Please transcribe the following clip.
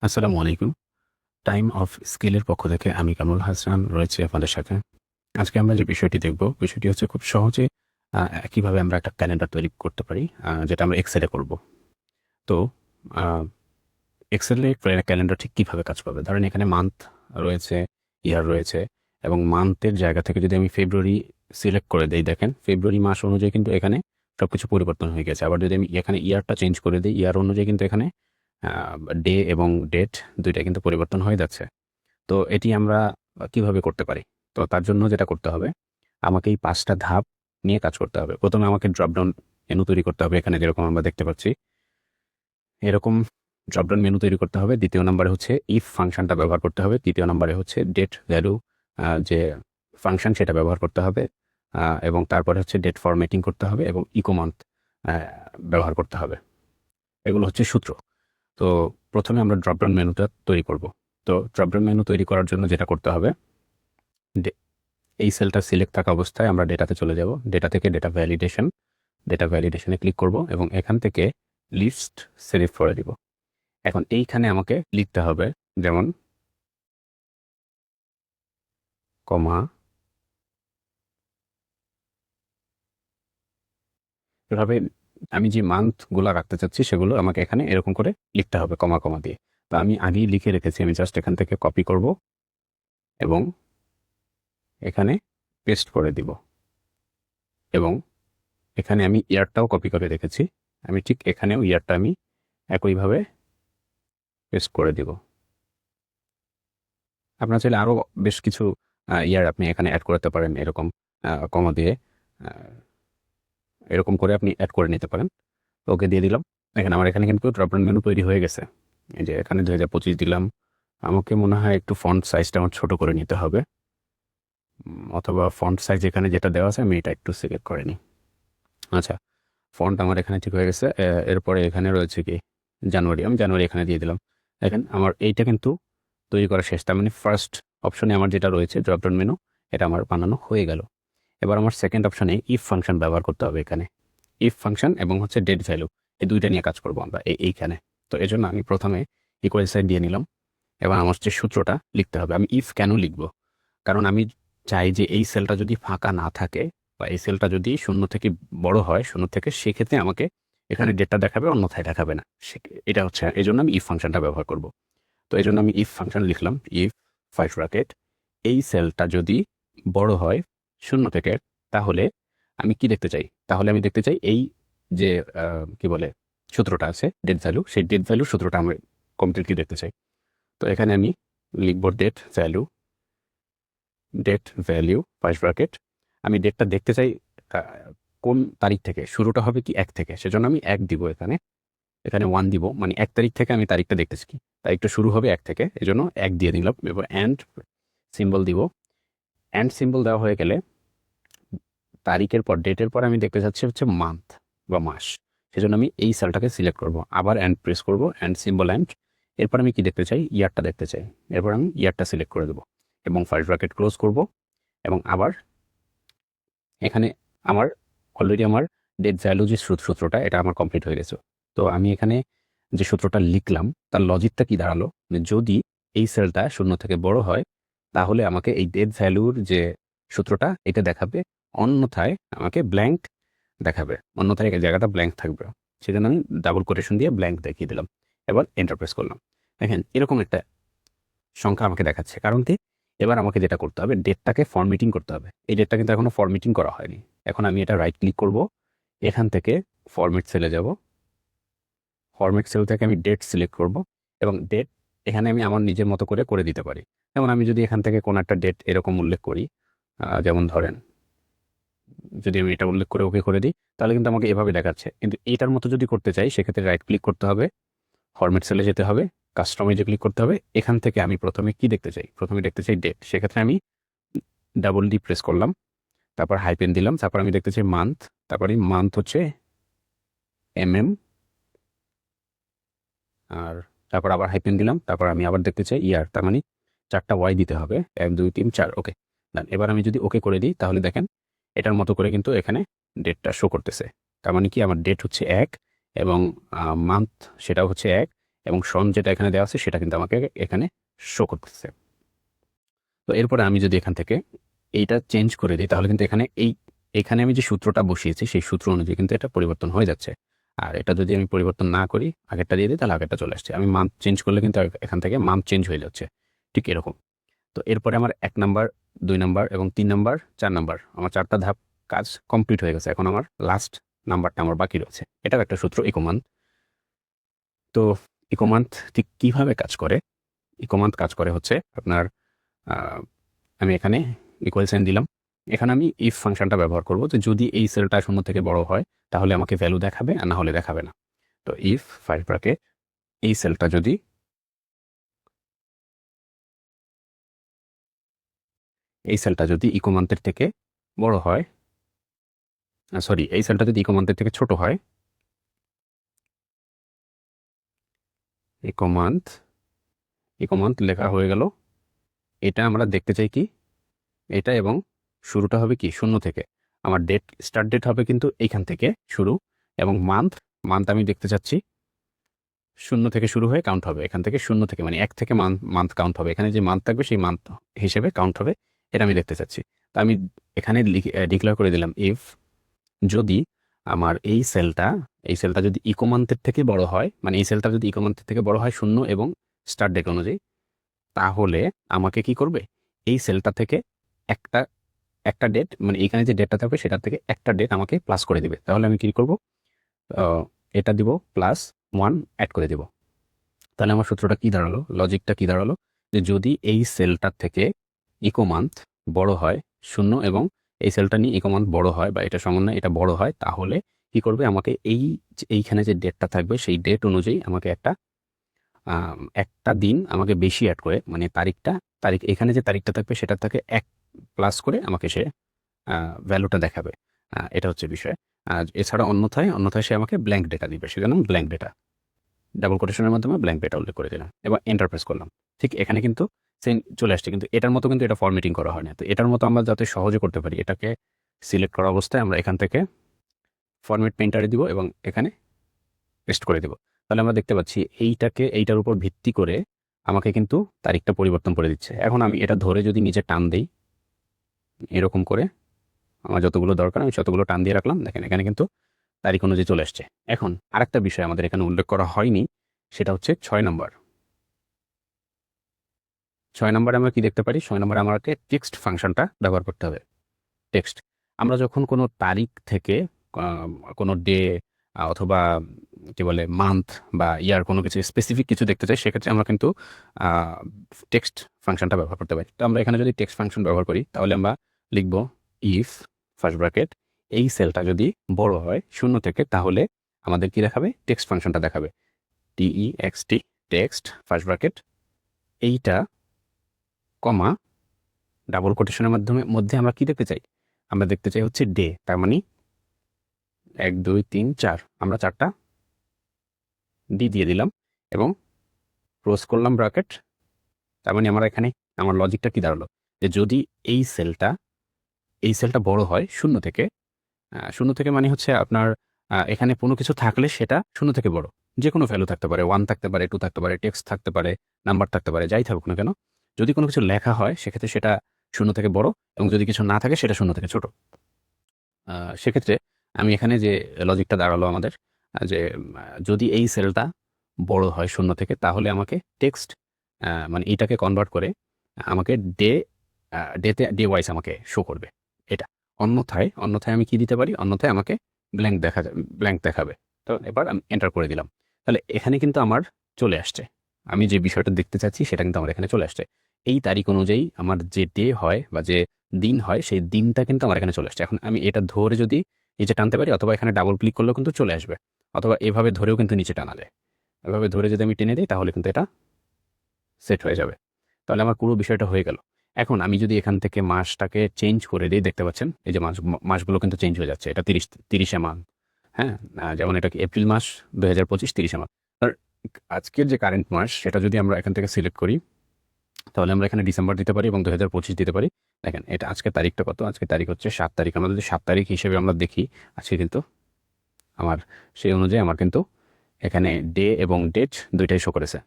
আসসালামু আলাইকুম। Time of স্কিলের পক্ষ থেকে আমি কামরুল হাসান রয়েছি আপনাদের সাথে। আজকে আমরা যে বিষয়টি দেখব, বিষয়টি হচ্ছে খুব সহজে কিভাবে আমরা একটা ক্যালেন্ডার তৈরি করতে পারি, যেটা আমরা এক্সেলে করব। তো আ এক্সেলে ক্যালেন্ডার ঠিক কিভাবে কাজ করবে? ধরেন এখানে মান্থ রয়েছে, ইয়ার রয়েছে এবং মান্থের জায়গা থেকে যদি আমি ফেব্রুয়ারি সিলেক্ট করে দেই, দেখেন ফেব্রুয়ারি মাস অনুযায়ী কিন্তু এখানে সবকিছু পরিবর্তন হয়ে গেছে। আবার যদি আমি এখানে ইয়ারটা চেঞ্জ করে দেই, ইয়ার অনুযায়ী কিন্তু এখানে আ ডে এবং ডেট ২ টা কিন্তু পরিবর্তন হয়ে যাচ্ছে। তো এটি আমরা কিভাবে করতে পারি? তো তার জন্য যেটা করতে হবে, আমাকে এই ৫ টা ধাপ নিয়ে কাজ করতে হবে। ১ম এ আমাকে ড্রপ ডাউন মেনু তৈরি করতে হবে। এখানে যেরকম আমরা দেখতে পাচ্ছি, এরকম ড্রপ ডাউন মেনু তৈরি করতে হবে। ২য় নাম্বারে হচ্ছে ইফ ফাংশনটা ব্যবহার করতে হবে। ৩য় নাম্বারে হচ্ছে ডেট ভ্যালু যে ফাংশন সেটা ব্যবহার করতে হবে। এবং তারপরে হচ্ছে ডেট ফরম্যাটিং করতে হবে এবং ইকো মান্থ আ ব্যবহার করতে হবে। এগুলো হচ্ছে সূত্র। তো ১ম এ আমরা ড্রপ ডাউন মেনুটা তৈরি করব। তো ড্রপ ডাউন মেনু তৈরি করার জন্য যেটা করতে হবে, ডে এই সেলটা সিলেক্ট থাকা অবস্থায় আমরা ডেটাতে চলে যাব। ডেটা থেকে ডেটা ভ্যালিডেশন এ ক্লিক করব এবং এখান থেকে লিস্ট সিলেক্ট করে দিব। এখন এইখানে আমাকে লিখতে হবে, যেমন কমা, এভাবে আমি যে মান্থ গুলা রাখতে চাচ্ছি সেগুলো আমাকে এখানে এরকম করে লিখতে হবে কমা, কমা দিয়ে। তো আমি আগেই লিখে রেখেছি। আমি জাস্ট এখান থেকে কপি করব এবং এখানে পেস্ট করে দিব এবং এখানে আমি ইয়ারটাও কপি করে রেখেছি। আমি ঠিক এখানেও ইয়ারটা আমি একইভাবে পেস্ট করে দিব। আপনারা চাইলে আরো বেশ কিছু ইয়ার আপনি এখানে এড করতে পারেন, এরকম কমা দিয়ে আ এরকম করে আপনি এড করে নিতে পারেন। ওকে দিয়ে দিলাম। দেখেন আমার এখানে কিন্তু ড্রপ ডাউন মেনু তৈরি হয়ে গেছে। এই যে এখানে ২০২৫ দিলাম। আমাকে মনে হয় একটু ফন্ট সাইজটা আমার ছোট করে নিতে হবে। অথবা ফন্ট সাইজ এখানে যেটা দেওয়া আছে আমি এটা একটু সিলেক্ট করে নিই। আচ্ছা, ফন্ট আমার এখানে ঠিক হয়ে গেছে। এরপরে এখানে রয়েছে কি জানুয়ারি। আমি জানুয়ারি এখানে দিয়ে দিলাম। দেখেন আমার এইটা কিন্তু তৈরি করা শেষ। তার মানে ফার্স্ট অপশনে আমার যেটা রয়েছে ড্রপ ডাউন মেনু, এটা আমার বানানো হয়ে গেল। এবার আমার সেকেন্ড অপশনে ইফ ফাংশন ব্যবহার করতে হবে এখানে। ইফ ফাংশন এবং হচ্ছে ডেট ভ্যালু, এই ২ টা নিয়ে কাজ করব আমরা এইখানে। তো এজন্য আমি ১ম এ ইকুয়াল সাইন দিয়ে নিলাম। এবার আমার যে সূত্রটা লিখতে হবে। আমি ইফ কেন লিখব? কারণ আমি চাই যে এই সেলটা যদি ফাঁকা না থাকে বা এই সেলটা যদি ০ থেকে বড় হয়, ০ থেকে, সেক্ষেত্রে আমাকে এখানে ডেটটা দেখাবে, অন্যথায় দেখাবে না। এটা হচ্ছে এজন্য আমি ইফ ফাংশনটা ব্যবহার করব। তো এজন্য আমি ইফ ফাংশন লিখলাম। ইফ ৫ ব্র্যাকেট এই সেলটা যদি বড় হয় ০ থেকে, তাহলে আমি কি দেখতে চাই? তাহলে আমি দেখতে চাই এই যে আ কি বলে সূত্রটা আছে ডেট ভ্যালু, সেই ডেট ভ্যালুর সূত্রটা আমি কমপ্লিটলি দেখতে চাই। তো এখানে আমি লিখব ডেট ভ্যালু ৫ ব্র্যাকেট। আমি ডেটটা দেখতে চাই আ কোন তারিখ থেকে? শুরুটা হবে কি ১ থেকে? সেজন্য আমি ১ দিব এখানে। এখানে ১ দিব। মানে ১ তারিখ থেকে আমি তারিখটা দেখতেছি কি? তারিখটা শুরু হবে ১ থেকে। এজন্য ১ দিয়ে দিলাম এবং সিম্বল দিব। সিম্বল দেওয়া হয়ে গেলে তারিখের পর ডেটের পর আমি দেখতে চাচ্ছি হচ্ছে মান্থ বা মাস। সেজন্য আমি এই সেলটাকে সিলেক্ট করব। আবার প্রেস করব, সিম্বল এরপর আমি কি দেখতে চাই? ইয়ারটা দেখতে চাই। এরপর আমি ইয়ারটা সিলেক্ট করে দেব এবং ফার্স্ট ব্র্যাকেট ক্লোজ করব এবং আবার এখানে আমার অলরেডি আমার ডেট ভ্যালু যে সূত্রটা এটা আমার কমপ্লিট হয়ে গেছে। তো আমি এখানে যে সূত্রটা লিখলাম তার লজিকটা কি দাঁড়ালো? যদি এই সেলটা ০ থেকে বড় হয় তাহলে আমাকে এই ডেট ভ্যালুর যে সূত্রটা এটা দেখাবে। অন্যথায় আমাকে ব্ল্যাংক দেখাবে। অন্যথায় এই জায়গাটা ব্ল্যাংক থাকবে। সেজন্য আমি ডাবল কোটেশন দিয়ে ব্ল্যাংক দেখিয়ে দিলাম। এবার এন্টার প্রেস করলাম। দেখেন এরকম একটা সংখ্যা আমাকে দেখাচ্ছে। কারণ কি? এবার আমাকে যেটা করতে হবে ডেটটাকে ফরম্যাটিং করতে হবে। এই ডেটটা কিন্তু এখনো ফরম্যাটিং করা হয়নি। এখন আমি এটা রাইট ক্লিক করব। এখান থেকে ফরম্যাট সেলে যাব। ফরম্যাট সেল থেকে আমি ডেট সিলেক্ট করব এবং ডেট এখানে আমি আমার নিজের মতো করে দিতে পারি। যেমন আমি যদি এখান থেকে কোনো একটা ডেট এরকম উল্লেখ করি, যেমন ধরেন যদি আমি এটা উল্লেখ করে ওকে করে দিই, তাহলে কিন্তু আমাকে এভাবে দেখাচ্ছে। কিন্তু এটার মতো যদি করতে চাই সেক্ষেত্রে রাইট ক্লিক করতে হবে, ফরম্যাট সেলে যেতে হবে, কাস্টমাইজে ক্লিক করতে হবে। এখান থেকে আমি ১ম এ কি দেখতে চাই? ১ম এ দেখতে চাই ডেট। সেক্ষেত্রে আমি ডাবল ডি প্রেস করলাম। তারপর হাইপেন দিলাম। তারপর আমি দেখতে চাই মান্থ। তারপরে মান্থ হচ্ছে এমএম আর তারপর আবার হাইপেন দিলাম। তারপর আমি আবার দেখতে চাই ইয়ার। তার মানে ৪ টা ওয়াই দিতে হবে। ১, ২, ৩, ৪ ওকে। ডান। এবার আমি যদি ওকে করে দিই তাহলে দেখেন এটার মতো করে কিন্তু এখানে ডেটটা শো করতেছে। তার মানে কি আমার ডেট হচ্ছে ১ এবং মান্থ সেটাও হচ্ছে ১ এবং সন যেটা এখানে দেওয়া আছে সেটা কিন্তু আমাকে এখানে শো করতেছে। তো এরপরে আমি যদি এখান থেকে এইটা চেঞ্জ করে দিই তাহলে কিন্তু এখানে আমি যে সূত্রটা বসিয়েছি সেই সূত্র অনুযায়ী কিন্তু এটা পরিবর্তন হয়ে যাচ্ছে। আর এটা যদি আমি পরিবর্তন না করি, আগেরটা দিয়ে দিই, তাহলে আগেরটা চলে আসছে। আমি মান্থ চেঞ্জ করলে কিন্তু এখান থেকে মান্থ চেঞ্জ হয়ে যাচ্ছে, ঠিক এরকম। তো এরপরে আমার 1 নাম্বার, 2 নাম্বার এবং 3 নাম্বার, 4 নাম্বার, আমার 4টা ধাপ কাজ কমপ্লিট হয়ে গেছে। এখন আমার লাস্ট নাম্বারটা আমার বাকি রয়েছে। এটাও একটা সূত্র, ইকোমান্থ। তো ইকোমান্থ ঠিক কিভাবে কাজ করে? ইকোমান্থ কাজ করে হচ্ছে আপনার, আমি এখানে ইকুয়াল সাইন দিলাম। এখানে আমি ইফ ফাংশনটা ব্যবহার করব যে যদি এই সেলটা 0 থেকে বড় হয় তাহলে আমাকে ভ্যালু দেখাবে, আর না হলে দেখাবে না। তো ইফ ফাইভ ব্র্যাকেট এই সেলটা যদি ইকোমান্থের থেকে বড় হয়, সরি, এই সেলটা যদি ইকোমান্থের থেকে ছোট হয়, ইকোমান্থ লেখা হয়ে গেল। এটা আমরা দেখতে চাই কি, এটা এবং শুরুটা হবে কি 0 থেকে। আমার স্টার্ট ডেট হবে কিন্তু এইখান থেকে শুরু, এবং মান্থ আমি দেখতে চাচ্ছি 0 থেকে শুরু হয়ে কাউন্ট হবে এখান থেকে 0 থেকে, মানে 1 থেকে মান্থ কাউন্ট হবে। এখানে যে মান্থ থাকবে সেই মান্থ হিসেবে কাউন্ট হবে, এটা আমি দেখতে চাচ্ছি। তো আমি এখানে ডিক্লেয়ার করে দিলাম ইফ যদি আমার এই সেলটা যদি ইকোমান্থের থেকে বড় হয়, মানে এই সেলটা যদি ইকোমান্থের থেকে বড় হয় 0 এবং স্টার্ট ডেট অনুযায়ী, তাহলে আমাকে কি করবে, এই সেলটা থেকে একটা একটা ডেট, মানে এখানে যে ডেটটা থাকবে সেটার থেকে একটা ডেট আমাকে প্লাস করে দিবে। তাহলে আমি কি করব, এটা দিব +1 অ্যাড করে দিব। তাহলে আমার সূত্রটা কি দাঁড়ালো, লজিকটা কি দাঁড়ালো, যে যদি এই সেলটার থেকে ইকোমান্থ বড় হয় 0 এবং এই সেলটা নিয়ে ইকোমান্থ বড় হয়, বা এটা সমন্বয়ে এটা বড় হয়, তাহলে কি করবে, আমাকে এইখানে যে ডেটটা থাকবে সেই ডেট অনুযায়ী আমাকে একটা দিন আমাকে বেশি অ্যাড করে, মানে তারিখ এখানে যে তারিখটা থাকবে সেটার থেকে 1 প্লাস করে আমাকে সে ভ্যালুটা দেখাবে। এটা হচ্ছে বিষয়। আর এছাড়া অন্যথায় সে আমাকে ব্ল্যাঙ্ক ডেটা দিবে, সেজন্য ব্ল্যাঙ্ক ডেটা ডাবল কোটেশনের মাধ্যমে ব্ল্যাঙ্ক ডেটা উল্লেখ করে দিলাম এবং এন্টার প্রেস করলাম। ঠিক এখানে কিন্তু সেম চলে আসছে, কিন্তু এটার মতো কিন্তু এটা ফরম্যাটিং করা হয় না। তো এটার মতো আমরা যাতে সহজে করতে পারি, এটাকে সিলেক্ট করা অবস্থায় আমরা এখান থেকে ফরম্যাট পেইন্টারে দিব এবং এখানে পেস্ট করে দেব। তাহলে আমরা দেখতে পাচ্ছি এইটার উপর ভিত্তি করে আমাকে কিন্তু তারিখটা পরিবর্তন করে দিচ্ছে। এখন আমি এটা ধরে যদি নিচে টান দেই, এরকম করে আমার যতগুলো দরকার আমি ততগুলো টান দিয়ে রাখলাম, দেখেন এখানে কিন্তু তারিখ অনুযায়ী চলে আসছে। এখন আরেকটা বিষয় আমাদের এখানে উল্লেখ করা হয়নি, সেটা হচ্ছে 6 নম্বর। 6 নম্বরে আমরা কি দেখতে পারি, 6 নম্বরে আমাকে টেক্সট ফাংশনটা ব্যবহার করতে হবে। টেক্সট, আমরা যখন কোনো তারিখ থেকে কোনো ডে অথবা কি বলে মান্থ বা ইয়ার কোনো কিছু স্পেসিফিক কিছু দেখতে চাই, সেক্ষেত্রে আমরা কিন্তু টেক্সট ফাংশনটা ব্যবহার করতে পারি। তো আমরা এখানে যদি টেক্সট ফাংশন ব্যবহার করি তাহলে আমরা লিখব ইফ ফার্স্ট ব্র্যাকেট এই সেলটা যদি বড় হয় 0 থেকে, তাহলে আমাদের কি দেখাবে, টেক্সট ফাংশনটা দেখাবে। TEXT টেক্সট ফার্স্ট ব্র্যাকেট এইটা কমা ডাবল কোটেশনের মধ্যে আমরা কি দেখতে চাই, আমরা দেখতে চাই হচ্ছে ডে। তার মানে 1 2 3 4, আমরা 4টা ডি দিয়ে দিলাম এবং ক্লোজ করলাম ব্র্যাকেট। তার মানে আমার এখানে আমার লজিকটা কি দাঁড়ালো, যে যদি এই সেলটা বড় হয় 0 থেকে, 0 থেকে মানে হচ্ছে আপনার এখানে কোনো কিছু থাকলে সেটা 0 থেকে বড়, যে কোনো ভ্যালু থাকতে পারে, 1 থাকতে পারে, 2 থাকতে পারে, টেক্সট থাকতে পারে, নাম্বার থাকতে পারে, যাই থাকুক না কেন, যদি কোনো কিছু লেখা হয় সেক্ষেত্রে সেটা 0 থেকে বড়, এবং যদি কিছু না থাকে সেটা 0 থেকে ছোট। সেক্ষেত্রে আমি এখানে যে লজিকটা দাঁড়ালো আমাদের, যে যদি এই সেলটা বড় হয় 0 থেকে, তাহলে আমাকে টেক্সট মানে এইটাকে কনভার্ট করে আমাকে ডে ওয়াইজ আমাকে শো করবে এটা। অন্যথায় আমি কি দিতে পারি, অন্যথায় আমাকে ব্ল্যাঙ্ক দেখাবে। তো এবার আমি এন্টার করে দিলাম। তাহলে এখানে কিন্তু আমার চলে আসছে, আমি যে বিষয়টা দেখতে চাচ্ছি সেটা কিন্তু আমার এখানে চলে আসছে। এই তারিখ অনুযায়ী আমার যে ডে হয় বা যে দিন হয় সেই দিনটা কিন্তু আমার এখানে চলে আসছে। এখন আমি এটা ধরে যদি নিচে টানতে পারি, অথবা এখানে ডাবল ক্লিক করলেও কিন্তু চলে আসবে, অথবা এভাবে ধরেও কিন্তু নিচে টানা যায়। এভাবে ধরে যদি আমি টেনে দিই তাহলে কিন্তু এটা সেট হয়ে যাবে। তাহলে আমার পুরো বিষয়টা হয়ে গেল। এখন আমি যদি এখান থেকে মাসটাকে চেঞ্জ করে দিই, দেখতে পাচ্ছেন এই যে মাসগুলো কিন্তু চেঞ্জ হয়ে যাচ্ছে। এটা 30 মাস, হ্যাঁ, যেমন এটা কি এপ্রিল মাস 2025 30 মাস। আর আজকের যে কারেন্ট মাস সেটা যদি আমরা এখান থেকে সিলেক্ট করি, তাহলে আমরা এখানে ডিসেম্বর দিতে পারি এবং 2025 দিতে পারি। দেখেন এটা আজকের তারিখটা কত, আজকের তারিখ হচ্ছে 7 তারিখ। আমরা যদি 7 তারিখ হিসেবে আমরা দেখি, আজকে কিন্তু আমার সেই অনুযায়ী আমার কিন্তু এখানে ডে এবং ডেট দুইটাই শো করেছে।